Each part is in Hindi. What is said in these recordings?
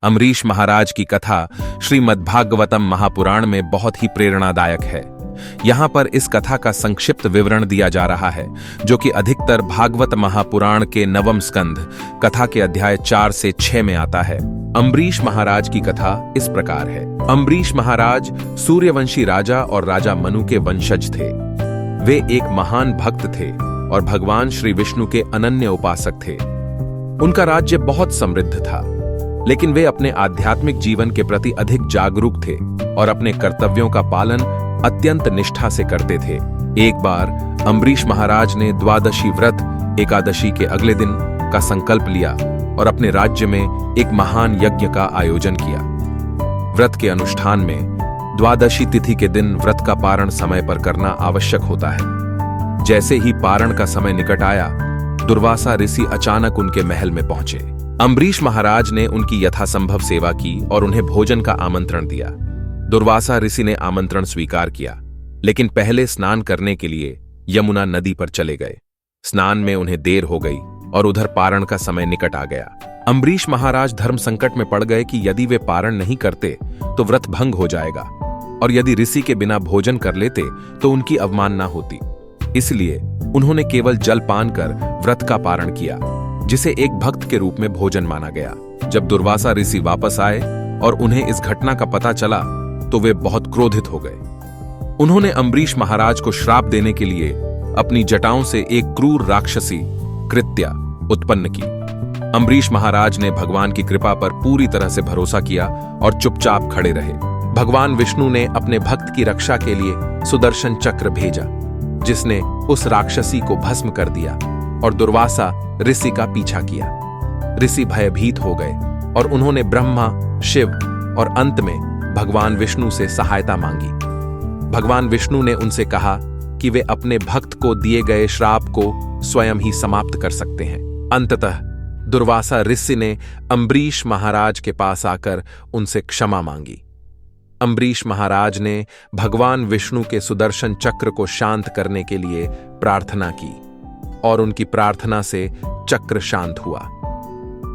अम्बरीश महाराज की कथा श्रीमद्भागवतम महापुराण में बहुत ही प्रेरणादायक है। यहाँ पर इस कथा का संक्षिप्त विवरण दिया जा रहा है, जो कि अधिकतर भागवत महापुराण के नवम स्कंध कथा के अध्याय 4 से 6 में आता है। अम्बरीश महाराज की कथा इस प्रकार है। अम्बरीश महाराज सूर्यवंशी राजा और राजा मनु के वंशज थे। वे एक महान भक्त थे और भगवान श्री विष्णु के अनन्य उपासक थे। उनका राज्य बहुत समृद्ध था, लेकिन वे अपने आध्यात्मिक जीवन के प्रति अधिक जागरूक थे और अपने कर्तव्यों का पालन अत्यंत निष्ठा से करते थे। एक बार अम्बरीश महाराज ने द्वादशी व्रत एकादशी के अगले दिन का संकल्प लिया और अपने राज्य में एक महान यज्ञ का आयोजन किया। व्रत के अनुष्ठान में द्वादशी तिथि के दिन व्रत का पारण समय पर करना आवश्यक होता है। जैसे ही पारण का समय निकट आया, दुर्वासा ऋषि अचानक उनके महल में पहुंचे। अम्बरीश महाराज ने उनकी यथासंभव सेवा की और उन्हें भोजन का आमंत्रण दिया। दुर्वासा ऋषि ने आमंत्रण स्वीकार किया, लेकिन पहले स्नान करने के लिए यमुना नदी पर चले गए। स्नान में उन्हें देर हो गई और उधर पारण का समय निकट आ गया। अम्बरीश महाराज धर्म संकट में पड़ गए कि यदि वे पारण नहीं करते तो व्रत भंग हो जाएगा, और यदि ऋषि के बिना भोजन कर लेते तो उनकी अवमानना होती। इसलिए उन्होंने केवल जल पान कर व्रत का पारण किया, जिसे एक भक्त के रूप में भोजन माना गया। जब दुर्वासा ऋषि वापस आए और उन्हें इस घटना का पता चला तो वे बहुत क्रोधित हो गए। उन्होंने अम्बरीश महाराज को श्राप देने के लिए अपनी जटाओं से एक क्रूर राक्षसी कृत्या उत्पन्न की। अम्बरीश महाराज ने भगवान की कृपा पर पूरी तरह से भरोसा किया और चुपचाप खड़े रहे। भगवान विष्णु ने अपने भक्त की रक्षा के लिए सुदर्शन चक्र भेजा, जिसने उस राक्षसी को भस्म कर दिया और दुर्वासा ऋषि का पीछा किया। ऋषि भयभीत हो गए और उन्होंने ब्रह्मा, शिव और अंत में भगवान विष्णु से सहायता मांगी। भगवान विष्णु ने उनसे कहा कि वे अपने भक्त को दिए गए श्राप को स्वयं ही समाप्त कर सकते हैं। अंततः दुर्वासा ऋषि ने अम्बरीश महाराज के पास आकर उनसे क्षमा मांगी। अम्बरीश महाराज ने भगवान विष्णु के सुदर्शन चक्र को शांत करने के लिए प्रार्थना की और उनकी प्रार्थना से चक्र शांत हुआ।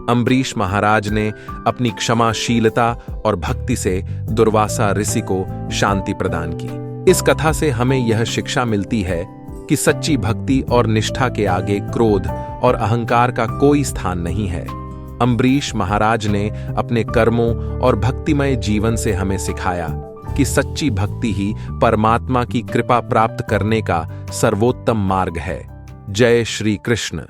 अम्बरीश महाराज ने अपनी क्षमाशीलता और भक्ति से दुर्वासा ऋषि को शांति प्रदान की। इस कथा से हमें यह शिक्षा मिलती है कि सच्ची भक्ति और निष्ठा के आगे क्रोध और अहंकार का कोई स्थान नहीं है। अम्बरीश महाराज ने अपने कर्मों और भक्तिमय जीवन से हमें सिखाया कि सच्ची भक्ति ही परमात्मा की कृपा प्राप्त करने का सर्वोत्तम मार्ग है। जय श्री कृष्ण।